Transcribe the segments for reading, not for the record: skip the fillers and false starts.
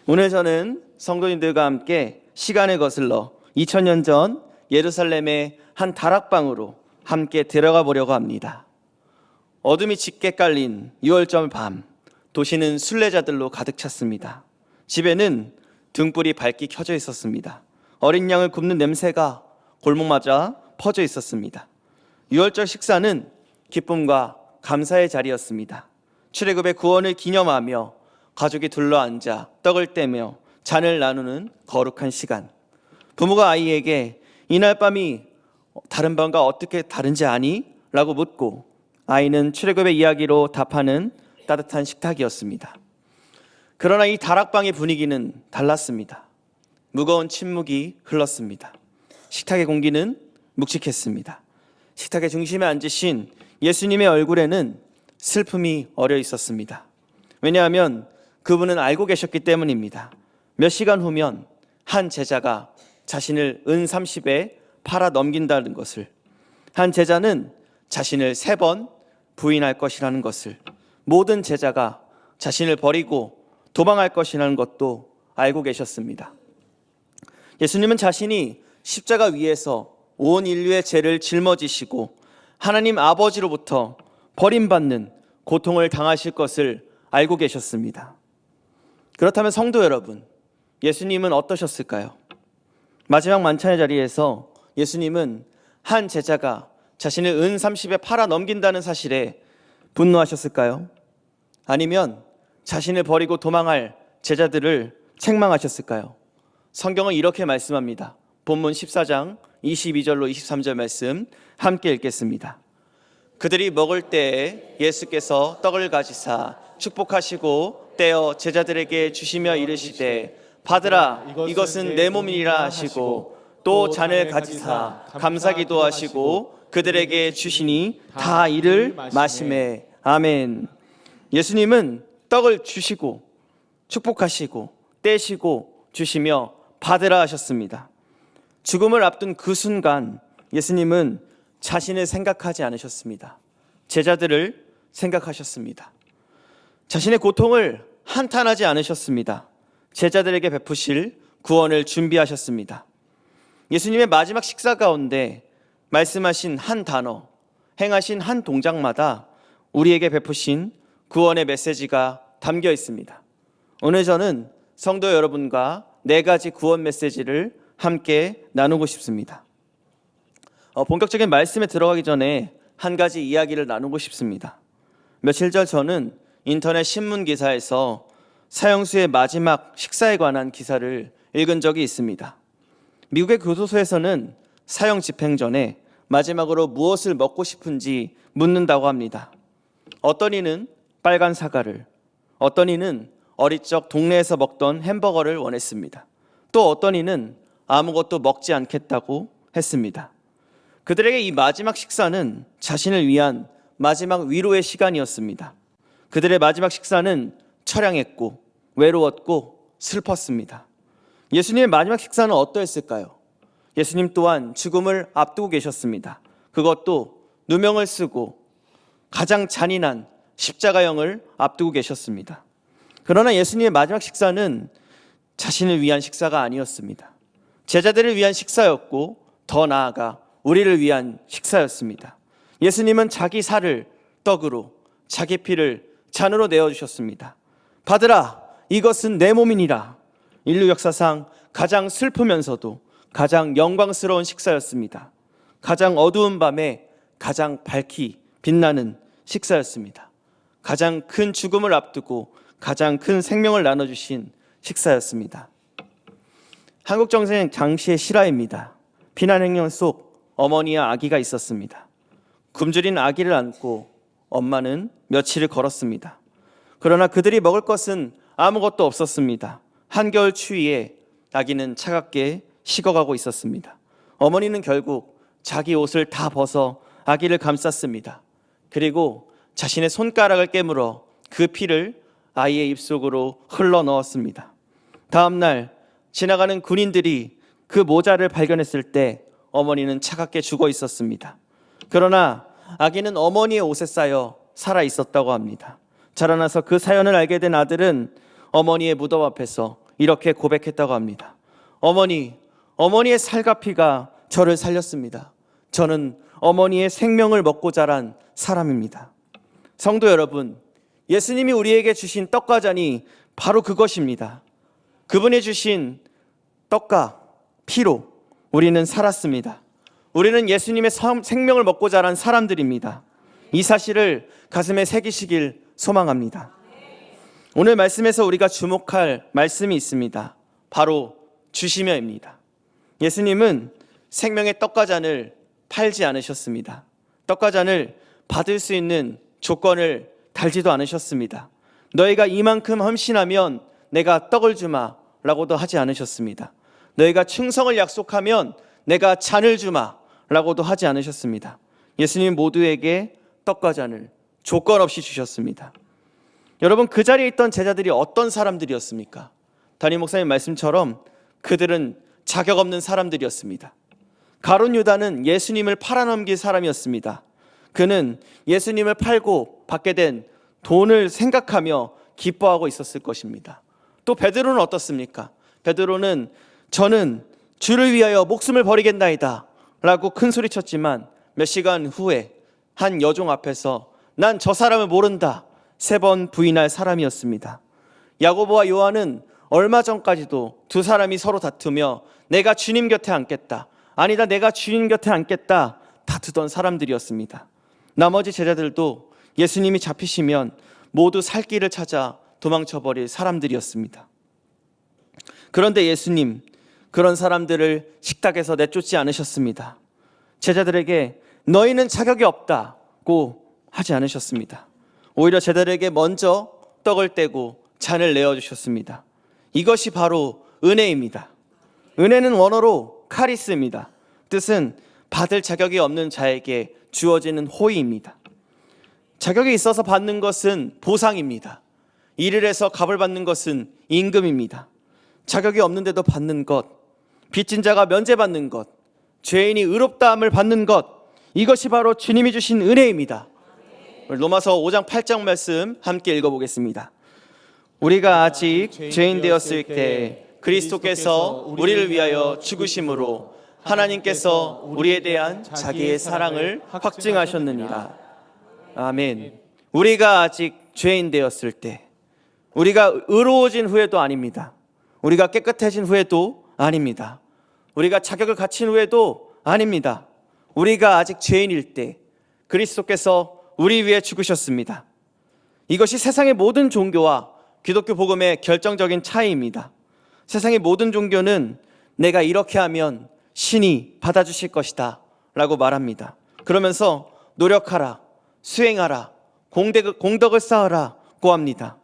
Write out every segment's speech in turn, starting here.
오늘 저는 성도님들과 함께 시간을 거슬러 2000년 전 예루살렘의 한 다락방으로 함께 들어가 보려고 합니다. 어둠이 짙게 깔린 6월절 밤, 도시는 순례자들로 가득 찼습니다. 집에는 등불이 밝게 켜져 있었습니다. 어린 양을 굽는 냄새가 골목마다 퍼져 있었습니다. 6월절 식사는 기쁨과 감사의 자리였습니다. 출애굽의 구원을 기념하며 가족이 둘러앉아 떡을 떼며 잔을 나누는 거룩한 시간. 부모가 아이에게 이날 밤이 다른 밤과 어떻게 다른지 아니? 라고 묻고 아이는 출애굽의 이야기로 답하는 따뜻한 식탁이었습니다. 그러나 이 다락방의 분위기는 달랐습니다. 무거운 침묵이 흘렀습니다. 식탁의 공기는 묵직했습니다. 식탁의 중심에 앉으신 예수님의 얼굴에는 슬픔이 어려 있었습니다. 왜냐하면 그분은 알고 계셨기 때문입니다. 몇 시간 후면 한 제자가 자신을 은 30에 팔아 넘긴다는 것을, 한 제자는 자신을 3번 부인할 것이라는 것을, 모든 제자가 자신을 버리고 도망할 것이라는 것도 알고 계셨습니다. 예수님은 자신이 십자가 위에서 온 인류의 죄를 짊어지시고 하나님 아버지로부터 버림받는 고통을 당하실 것을 알고 계셨습니다. 그렇다면 성도 여러분, 예수님은 어떠셨을까요? 마지막 만찬의 자리에서 예수님은 한 제자가 자신을 은 30에 팔아 넘긴다는 사실에 분노하셨을까요? 아니면 자신을 버리고 도망할 제자들을 책망하셨을까요? 성경은 이렇게 말씀합니다. 본문 14장 22절로 23절 말씀 함께 읽겠습니다. 그들이 먹을 때에 예수께서 떡을 가지사 축복하시고 떼어 제자들에게 주시며 이르시되 받으라, 이것은 내 몸이니라 하시고 또 잔을 가지사 감사기도 하시고 그들에게 주시니 다 이를 마시매. 아멘. 예수님은 떡을 주시고 축복하시고 떼시고 주시며 받으라 하셨습니다. 죽음을 앞둔 그 순간 예수님은 자신을 생각하지 않으셨습니다. 제자들을 생각하셨습니다. 자신의 고통을 한탄하지 않으셨습니다. 제자들에게 베푸실 구원을 준비하셨습니다. 예수님의 마지막 식사 가운데 말씀하신 한 단어, 행하신 한 동작마다 우리에게 베푸신 구원의 메시지가 담겨 있습니다. 오늘 저는 성도 여러분과 4가지 구원 메시지를 함께 나누고 싶습니다. 본격적인 말씀에 들어가기 전에 한 가지 이야기를 나누고 싶습니다. 며칠 전 저는 인터넷 신문 기사에서 사형수의 마지막 식사에 관한 기사를 읽은 적이 있습니다. 미국의 교도소에서는 사형 집행 전에 마지막으로 무엇을 먹고 싶은지 묻는다고 합니다. 어떤 이는 빨간 사과를, 어떤 이는 어릴 적 동네에서 먹던 햄버거를 원했습니다. 또 어떤 이는 아무것도 먹지 않겠다고 했습니다. 그들에게 이 마지막 식사는 자신을 위한 마지막 위로의 시간이었습니다. 그들의 마지막 식사는 처량했고 외로웠고 슬펐습니다. 예수님의 마지막 식사는 어떠했을까요? 예수님 또한 죽음을 앞두고 계셨습니다. 그것도 누명을 쓰고 가장 잔인한 십자가형을 앞두고 계셨습니다. 그러나 예수님의 마지막 식사는 자신을 위한 식사가 아니었습니다. 제자들을 위한 식사였고 더 나아가 우리를 위한 식사였습니다. 예수님은 자기 살을 떡으로, 자기 피를 잔으로 내어주셨습니다. 받으라, 이것은 내 몸이니라. 인류 역사상 가장 슬프면서도 가장 영광스러운 식사였습니다. 가장 어두운 밤에 가장 밝히 빛나는 식사였습니다. 가장 큰 죽음을 앞두고 가장 큰 생명을 나눠주신 식사였습니다. 한국전쟁 당시의 실화입니다. 피난행렬 속 어머니와 아기가 있었습니다. 굶주린 아기를 안고 엄마는 며칠을 걸었습니다. 그러나 그들이 먹을 것은 아무것도 없었습니다. 한겨울 추위에 아기는 차갑게 식어가고 있었습니다. 어머니는 결국 자기 옷을 다 벗어 아기를 감쌌습니다. 그리고 자신의 손가락을 깨물어 그 피를 아이의 입속으로 흘러 넣었습니다. 다음 날 지나가는 군인들이 그 모자를 발견했을 때 어머니는 차갑게 죽어 있었습니다. 그러나 아기는 어머니의 옷에 쌓여 살아 있었다고 합니다. 자라나서 그 사연을 알게 된 아들은 어머니의 무덤 앞에서 이렇게 고백했다고 합니다. 어머니의 살과 피가 저를 살렸습니다. 저는 어머니의 생명을 먹고 자란 사람입니다. 성도 여러분, 예수님이 우리에게 주신 떡과 잔이 바로 그것입니다. 그분이 주신 떡과 피로 우리는 살았습니다. 우리는 예수님의 생명을 먹고 자란 사람들입니다. 이 사실을 가슴에 새기시길 소망합니다. 오늘 말씀에서 우리가 주목할 말씀이 있습니다. 바로 주시며입니다. 예수님은 생명의 떡과 잔을 팔지 않으셨습니다. 떡과 잔을 받을 수 있는 조건을 달지도 않으셨습니다. 너희가 이만큼 헌신하면 내가 떡을 주마 라고도 하지 않으셨습니다. 너희가 충성을 약속하면 내가 잔을 주마 라고도 하지 않으셨습니다. 예수님 모두에게 떡과 잔을 조건 없이 주셨습니다. 여러분, 그 자리에 있던 제자들이 어떤 사람들이었습니까? 담임 목사님 말씀처럼 그들은 자격 없는 사람들이었습니다. 가룟 유다는 예수님을 팔아넘길 사람이었습니다. 그는 예수님을 팔고 받게 된 돈을 생각하며 기뻐하고 있었을 것입니다. 또 베드로는 어떻습니까? 베드로는 저는 주를 위하여 목숨을 버리겠나이다 라고 큰 소리쳤지만 몇 시간 후에 한 여종 앞에서 난 저 사람을 모른다 3번 부인할 사람이었습니다. 야고보와 요한은 얼마 전까지도 두 사람이 서로 다투며 내가 주님 곁에 앉겠다, 아니다 내가 주님 곁에 앉겠다 다투던 사람들이었습니다. 나머지 제자들도 예수님이 잡히시면 모두 살 길을 찾아 도망쳐버릴 사람들이었습니다. 그런데 예수님 그런 사람들을 식탁에서 내쫓지 않으셨습니다. 제자들에게 너희는 자격이 없다고 하지 않으셨습니다. 오히려 제자들에게 먼저 떡을 떼고 잔을 내어주셨습니다. 이것이 바로 은혜입니다. 은혜는 원어로 카리스입니다. 뜻은 받을 자격이 없는 자에게 주어지는 호의입니다. 자격이 있어서 받는 것은 보상입니다. 일을 해서 값을 받는 것은 임금입니다. 자격이 없는데도 받는 것, 빚진 자가 면제받는 것, 죄인이 의롭다함을 받는 것, 이것이 바로 주님이 주신 은혜입니다. 로마서 5장 8장 말씀 함께 읽어보겠습니다. 우리가 아직 죄인 되었을 때 그리스도께서 우리를 위하여 죽으심으로 하나님께서 우리에 대한 자기의 사랑을 확증하셨느니라. 아멘. 우리가 아직 죄인 되었을 때, 우리가 의로워진 후에도 아닙니다. 우리가 깨끗해진 후에도 아닙니다. 우리가 자격을 갖춘 후에도 아닙니다. 우리가 아직 죄인일 때 그리스도께서 우리 위해 죽으셨습니다. 이것이 세상의 모든 종교와 기독교 복음의 결정적인 차이입니다. 세상의 모든 종교는 내가 이렇게 하면 신이 받아주실 것이다 라고 말합니다. 그러면서 노력하라, 수행하라, 공덕을 쌓으라고 합니다.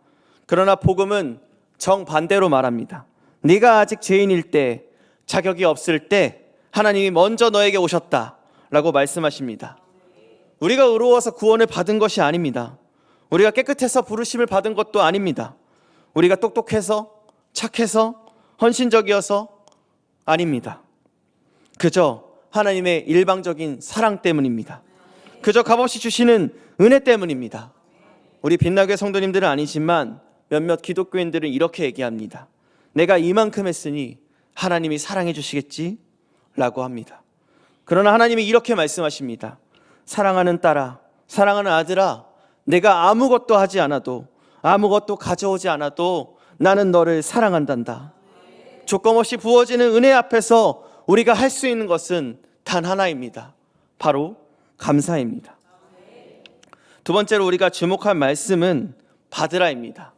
그러나 복음은 정반대로 말합니다. 네가 아직 죄인일 때, 자격이 없을 때 하나님이 먼저 너에게 오셨다 라고 말씀하십니다. 우리가 의로워서 구원을 받은 것이 아닙니다. 우리가 깨끗해서 부르심을 받은 것도 아닙니다. 우리가 똑똑해서, 착해서, 헌신적이어서 아닙니다. 그저 하나님의 일방적인 사랑 때문입니다. 그저 값없이 주시는 은혜 때문입니다. 우리 빛나게 성도님들은 아니지만 몇몇 기독교인들은 이렇게 얘기합니다. 내가 이만큼 했으니 하나님이 사랑해 주시겠지? 라고 합니다. 그러나 하나님이 이렇게 말씀하십니다. 사랑하는 딸아, 사랑하는 아들아, 내가 아무것도 하지 않아도, 아무것도 가져오지 않아도 나는 너를 사랑한단다. 조건 없이 부어지는 은혜 앞에서 우리가 할 수 있는 것은 단 하나입니다. 바로 감사입니다. 두 번째로 우리가 주목할 말씀은 받으라입니다.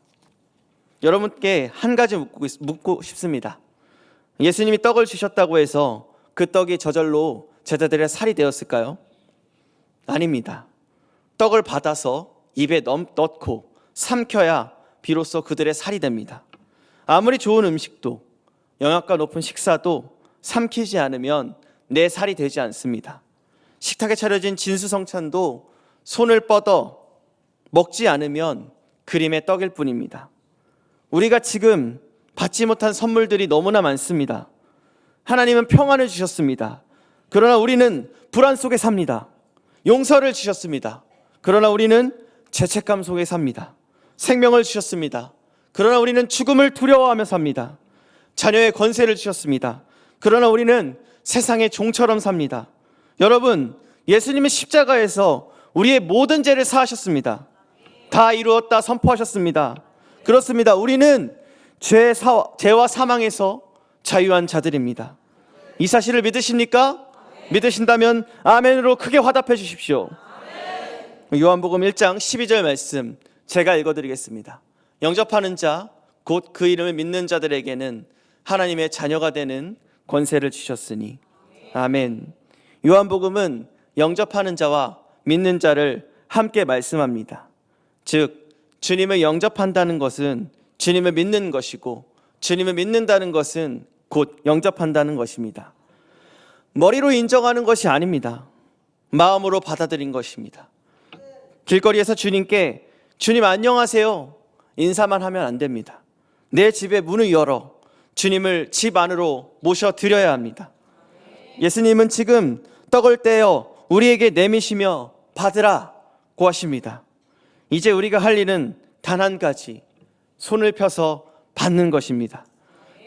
여러분께 한 가지 묻고 싶습니다. 예수님이 떡을 주셨다고 해서 그 떡이 저절로 제자들의 살이 되었을까요? 아닙니다. 떡을 받아서 입에 넣고 삼켜야 비로소 그들의 살이 됩니다. 아무리 좋은 음식도, 영양가 높은 식사도 삼키지 않으면 내 살이 되지 않습니다. 식탁에 차려진 진수성찬도 손을 뻗어 먹지 않으면 그림의 떡일 뿐입니다. 우리가 지금 받지 못한 선물들이 너무나 많습니다. 하나님은 평안을 주셨습니다. 그러나 우리는 불안 속에 삽니다. 용서를 주셨습니다. 그러나 우리는 죄책감 속에 삽니다. 생명을 주셨습니다. 그러나 우리는 죽음을 두려워하며 삽니다. 자녀의 권세를 주셨습니다. 그러나 우리는 세상의 종처럼 삽니다. 여러분, 예수님은 십자가에서 우리의 모든 죄를 사하셨습니다. 다 이루었다 선포하셨습니다. 그렇습니다. 우리는 죄와 사망에서 자유한 자들입니다. 이 사실을 믿으십니까? 믿으신다면 아멘으로 크게 화답해 주십시오. 요한복음 1장 12절 말씀 제가 읽어드리겠습니다. 영접하는 자, 곧 그 이름을 믿는 자들에게는 하나님의 자녀가 되는 권세를 주셨으니. 아멘. 요한복음은 영접하는 자와 믿는 자를 함께 말씀합니다. 즉 주님을 영접한다는 것은 주님을 믿는 것이고, 주님을 믿는다는 것은 곧 영접한다는 것입니다. 머리로 인정하는 것이 아닙니다. 마음으로 받아들인 것입니다. 길거리에서 주님께 주님 안녕하세요 인사만 하면 안 됩니다. 내 집의 문을 열어 주님을 집 안으로 모셔드려야 합니다. 예수님은 지금 떡을 떼어 우리에게 내미시며 받으라고 하십니다. 이제 우리가 할 일은 단 한 가지, 손을 펴서 받는 것입니다.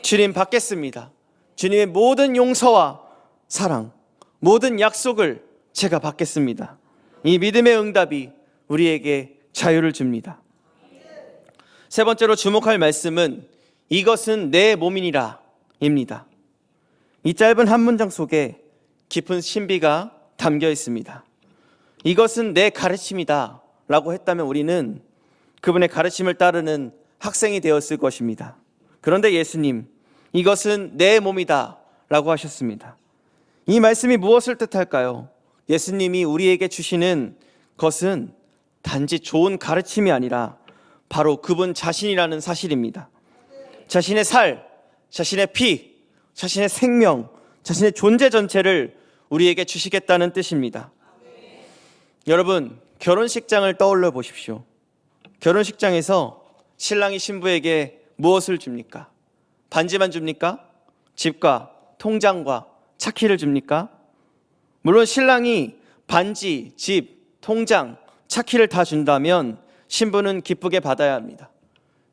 주님 받겠습니다. 주님의 모든 용서와 사랑, 모든 약속을 제가 받겠습니다. 이 믿음의 응답이 우리에게 자유를 줍니다. 세 번째로 주목할 말씀은 이것은 내 몸이니라 입니다. 이 짧은 한 문장 속에 깊은 신비가 담겨 있습니다. 이것은 내 가르침이다 라고 했다면 우리는 그분의 가르침을 따르는 학생이 되었을 것입니다. 그런데 예수님, 이것은 내 몸이다 라고 하셨습니다. 이 말씀이 무엇을 뜻할까요? 예수님이 우리에게 주시는 것은 단지 좋은 가르침이 아니라 바로 그분 자신이라는 사실입니다. 자신의 살, 자신의 피, 자신의 생명, 자신의 존재 전체를 우리에게 주시겠다는 뜻입니다. 여러분, 결혼식장을 떠올려 보십시오. 결혼식장에서 신랑이 신부에게 무엇을 줍니까? 반지만 줍니까? 집과 통장과 차키를 줍니까? 물론 신랑이 반지, 집, 통장, 차키를 다 준다면 신부는 기쁘게 받아야 합니다.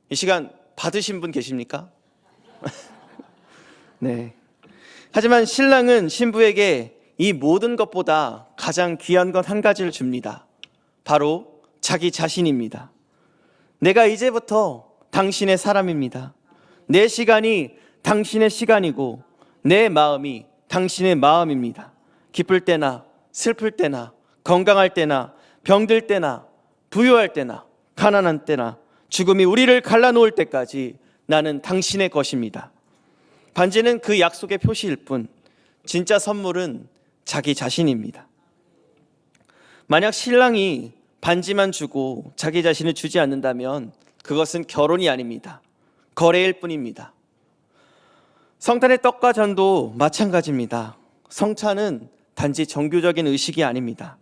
이 시간 받으신 분 계십니까? 네. 하지만 신랑은 신부에게 이 모든 것보다 가장 귀한 것 한 가지를 줍니다. 바로 자기 자신입니다. 내가 이제부터 당신의 사람입니다. 내 시간이 당신의 시간이고 내 마음이 당신의 마음입니다. 기쁠 때나 슬플 때나 건강할 때나 병들 때나 부유할 때나 가난한 때나 죽음이 우리를 갈라놓을 때까지 나는 당신의 것입니다. 반지는 그 약속의 표시일 뿐 진짜 선물은 자기 자신입니다. 만약 신랑이 반지만 주고 자기 자신을 주지 않는다면 그것은 결혼이 아닙니다. 거래일 뿐입니다. 성탄의 떡과 전도 마찬가지입니다. 성찬은 단지 정교적인 의식이 아닙니다.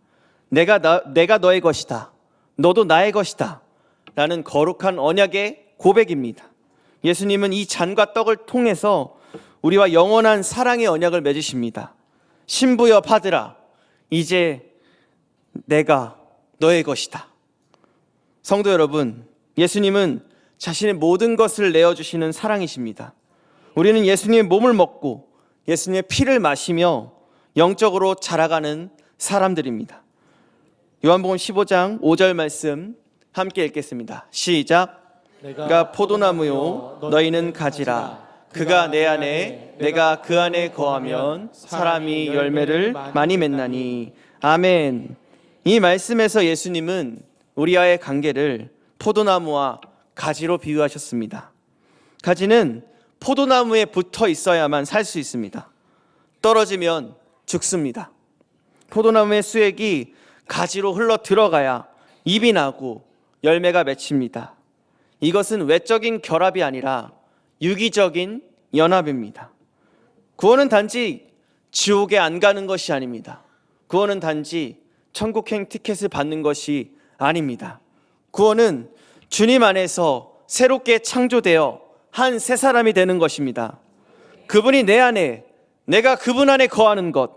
내가 너의 것이다, 너도 나의 것이다 라는 거룩한 언약의 고백입니다. 예수님은 이 잔과 떡을 통해서 우리와 영원한 사랑의 언약을 맺으십니다. 신부여 받으라, 이제 내가 너의 것이다. 성도 여러분, 예수님은 자신의 모든 것을 내어주시는 사랑이십니다. 우리는 예수님의 몸을 먹고 예수님의 피를 마시며 영적으로 자라가는 사람들입니다. 요한복음 15장 5절 말씀 함께 읽겠습니다. 시작. 내가 포도나무요 너희는 가지라. 그가 내 안에 내가 그 안에 거하면 사람이 열매를 많이 맺나니. 아멘. 이 말씀에서 예수님은 우리와의 관계를 포도나무와 가지로 비유하셨습니다. 가지는 포도나무에 붙어 있어야만 살 수 있습니다. 떨어지면 죽습니다. 포도나무의 수액이 가지로 흘러 들어가야 잎이 나고 열매가 맺힙니다. 이것은 외적인 결합이 아니라 유기적인 연합입니다. 구원은 단지 지옥에 안 가는 것이 아닙니다. 구원은 단지 천국행 티켓을 받는 것이 아닙니다. 구원은 주님 안에서 새롭게 창조되어 한 새 사람이 되는 것입니다. 그분이 내 안에, 내가 그분 안에 거하는 것,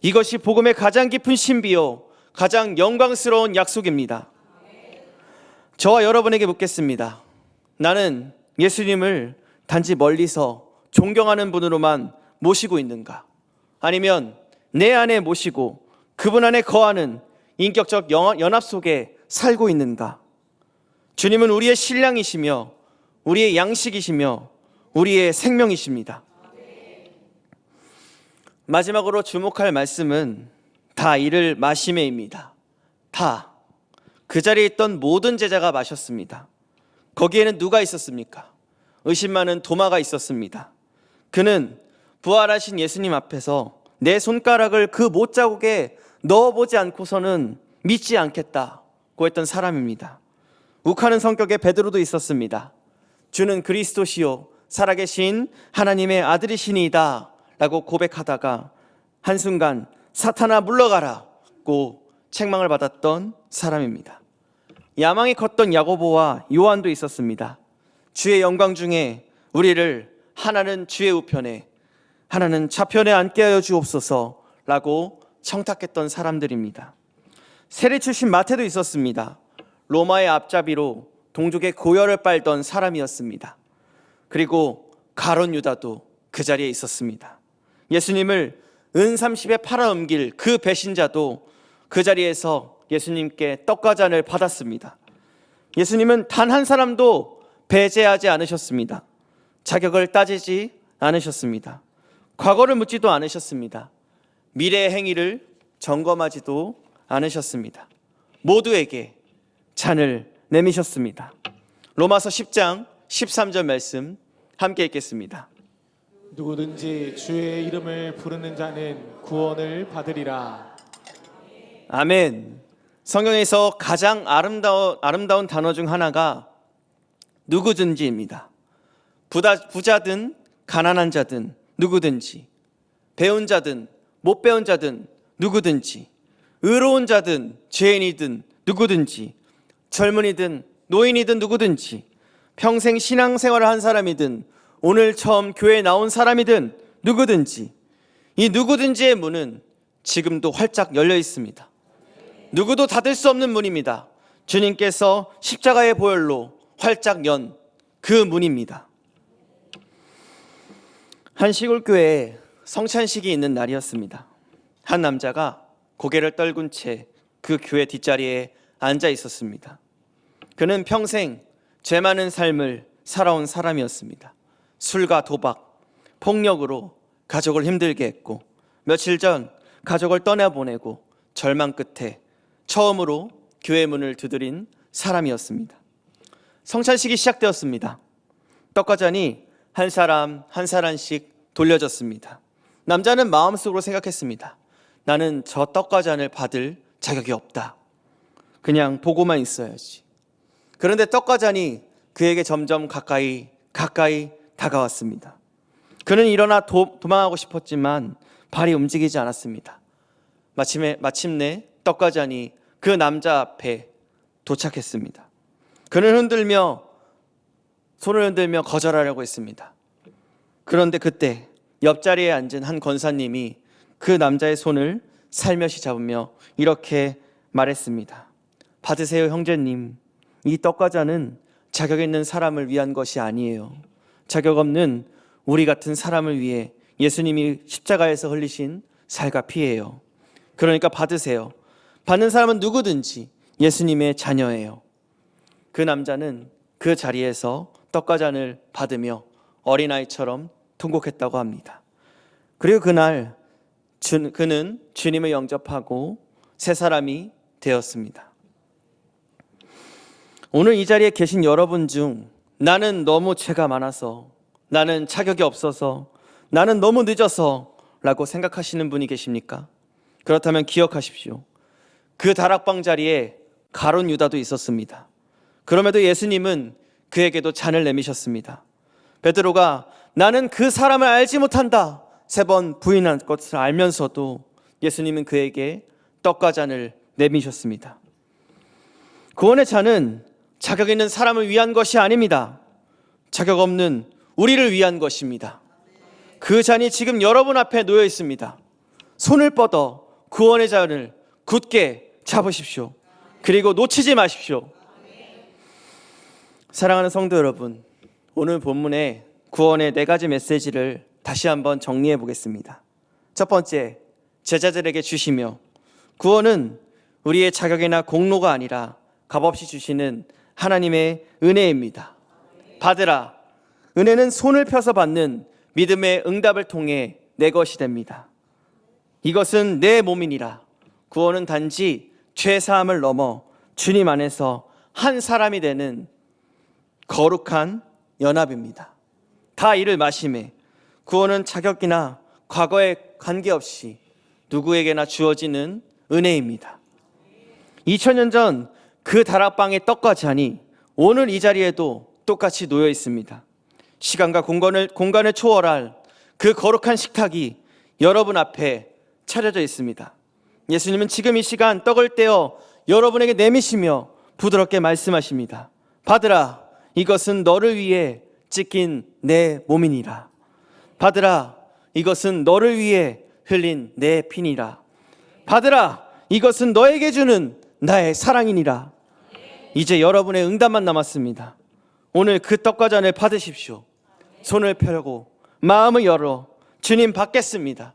이것이 복음의 가장 깊은 신비요 가장 영광스러운 약속입니다. 저와 여러분에게 묻겠습니다. 나는 예수님을 단지 멀리서 존경하는 분으로만 모시고 있는가? 아니면 내 안에 모시고 그분 안에 거하는 인격적 연합 속에 살고 있는가? 주님은 우리의 신랑이시며 우리의 양식이시며 우리의 생명이십니다. 마지막으로 주목할 말씀은 다 이를 마시매입니다. 다 그 자리에 있던 모든 제자가 마셨습니다. 거기에는 누가 있었습니까? 의심 많은 도마가 있었습니다. 그는 부활하신 예수님 앞에서 내 손가락을 그 못자국에 넣어보지 않고서는 믿지 않겠다고 했던 사람입니다. 욱하는 성격의 베드로도 있었습니다. 주는 그리스도시요 살아계신 하나님의 아들이시니이다 라고 고백하다가 한순간 사탄아 물러가라고 책망을 받았던 사람입니다. 야망이 컸던 야고보와 요한도 있었습니다. 주의 영광 중에 우리를 하나는 주의 우편에 하나는 좌편에 앉게 하여 주옵소서 라고 청탁했던 사람들입니다. 세리 출신 마태도 있었습니다. 로마의 앞잡이로 동족의 고열을 빨던 사람이었습니다. 그리고 가룟 유다도 그 자리에 있었습니다. 예수님을 은30에 팔아넘길 그 배신자도 그 자리에서 예수님께 떡과 잔을 받았습니다. 예수님은 단 한 사람도 배제하지 않으셨습니다. 자격을 따지지 않으셨습니다. 과거를 묻지도 않으셨습니다. 미래의 행위를 점검하지도 않으셨습니다. 모두에게 잔을 내미셨습니다. 로마서 10장 13절 말씀 함께 읽겠습니다. 누구든지 주의 이름을 부르는 자는 구원을 받으리라. 아멘. 성경에서 가장 아름다운 단어 중 하나가 누구든지입니다. 부자든 가난한 자든 누구든지, 배운 자든 못 배운 자든 누구든지, 의로운 자든 죄인이든 누구든지, 젊은이든 노인이든 누구든지, 평생 신앙생활을 한 사람이든 오늘 처음 교회에 나온 사람이든 누구든지, 이 누구든지의 문은 지금도 활짝 열려 있습니다. 누구도 닫을 수 없는 문입니다. 주님께서 십자가의 보혈로 활짝 연 그 문입니다. 한 시골 교회에 성찬식이 있는 날이었습니다. 한 남자가 고개를 떨군 채 그 교회 뒷자리에 앉아 있었습니다. 그는 평생 죄 많은 삶을 살아온 사람이었습니다. 술과 도박, 폭력으로 가족을 힘들게 했고 며칠 전 가족을 떠나보내고 절망 끝에 처음으로 교회 문을 두드린 사람이었습니다. 성찬식이 시작되었습니다. 떡과 잔이 한 사람 한 사람씩 돌려졌습니다. 남자는 마음속으로 생각했습니다. 나는 저 떡과 잔을 받을 자격이 없다. 그냥 보고만 있어야지. 그런데 떡과 잔이 그에게 점점 가까이 다가왔습니다. 그는 일어나 도망하고 싶었지만 발이 움직이지 않았습니다. 마침내 떡과 잔이 그 남자 앞에 도착했습니다. 그는 손을 흔들며 거절하려고 했습니다. 그런데 그때 옆자리에 앉은 한 권사님이 그 남자의 손을 살며시 잡으며 이렇게 말했습니다. 받으세요, 형제님. 이 떡과 잔은 자격 있는 사람을 위한 것이 아니에요. 자격 없는 우리 같은 사람을 위해 예수님이 십자가에서 흘리신 살과 피예요. 그러니까 받으세요. 받는 사람은 누구든지 예수님의 자녀예요. 그 남자는 그 자리에서 떡과 잔을 받으며 어린아이처럼 통곡했다고 합니다. 그리고 그날 그는 주님을 영접하고 새 사람이 되었습니다. 오늘 이 자리에 계신 여러분 중 나는 너무 죄가 많아서, 나는 자격이 없어서, 나는 너무 늦어서 라고 생각하시는 분이 계십니까? 그렇다면 기억하십시오. 그 다락방 자리에 가룟 유다도 있었습니다. 그럼에도 예수님은 그에게도 잔을 내미셨습니다. 베드로가 나는 그 사람을 알지 못한다 3번 부인한 것을 알면서도 예수님은 그에게 떡과 잔을 내미셨습니다. 구원의 잔은 자격 있는 사람을 위한 것이 아닙니다. 자격 없는 우리를 위한 것입니다. 그 잔이 지금 여러분 앞에 놓여 있습니다. 손을 뻗어 구원의 잔을 굳게 잡으십시오. 그리고 놓치지 마십시오. 사랑하는 성도 여러분, 오늘 본문의 구원의 4가지 메시지를 다시 한번 정리해 보겠습니다. 첫 번째, 제자들에게 주시며, 구원은 우리의 자격이나 공로가 아니라 값없이 주시는 하나님의 은혜입니다. 받으라. 은혜는 손을 펴서 받는 믿음의 응답을 통해 내 것이 됩니다. 이것은 내 몸이니라. 구원은 단지 죄 사함을 넘어 주님 안에서 한 사람이 되는 거룩한 연합입니다. 다 이를 마심에 구원은 자격이나 과거에 관계없이 누구에게나 주어지는 은혜입니다. 2000년 전 그 다락방의 떡과 잔이 오늘 이 자리에도 똑같이 놓여 있습니다. 시간과 공간을 초월할 그 거룩한 식탁이 여러분 앞에 차려져 있습니다. 예수님은 지금 이 시간 떡을 떼어 여러분에게 내미시며 부드럽게 말씀하십니다. 받으라. 이것은 너를 위해 찢긴 내 몸이니라. 받으라. 이것은 너를 위해 흘린 내 피니라. 받으라. 이것은 너에게 주는 나의 사랑이니라. 이제 여러분의 응답만 남았습니다. 오늘 그 떡과 잔을 받으십시오. 손을 펴고 마음을 열어 주님 받겠습니다.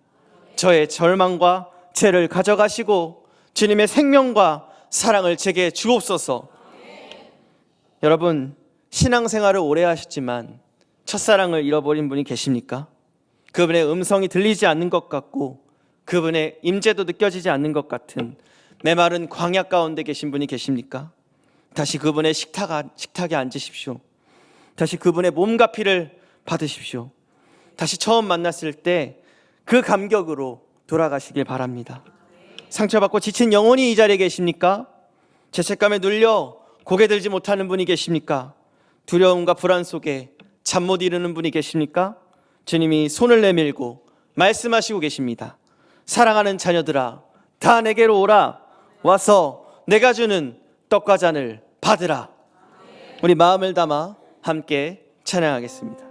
저의 절망과 죄를 가져가시고 주님의 생명과 사랑을 제게 주옵소서. 여러분, 신앙생활을 오래 하셨지만 첫사랑을 잃어버린 분이 계십니까? 그분의 음성이 들리지 않는 것 같고 그분의 임재도 느껴지지 않는 것 같은 메마른 광야 가운데 계신 분이 계십니까? 다시 그분의 식탁에 앉으십시오. 다시 그분의 몸과 피를 받으십시오. 다시 처음 만났을 때 그 감격으로 돌아가시길 바랍니다. 상처받고 지친 영혼이 이 자리에 계십니까? 죄책감에 눌려 고개 들지 못하는 분이 계십니까? 두려움과 불안 속에 잠 못 이루는 분이 계십니까? 주님이 손을 내밀고 말씀하시고 계십니다. 사랑하는 자녀들아, 다 내게로 오라. 와서 내가 주는 떡과 잔을 받으라. 우리 마음을 담아 함께 찬양하겠습니다.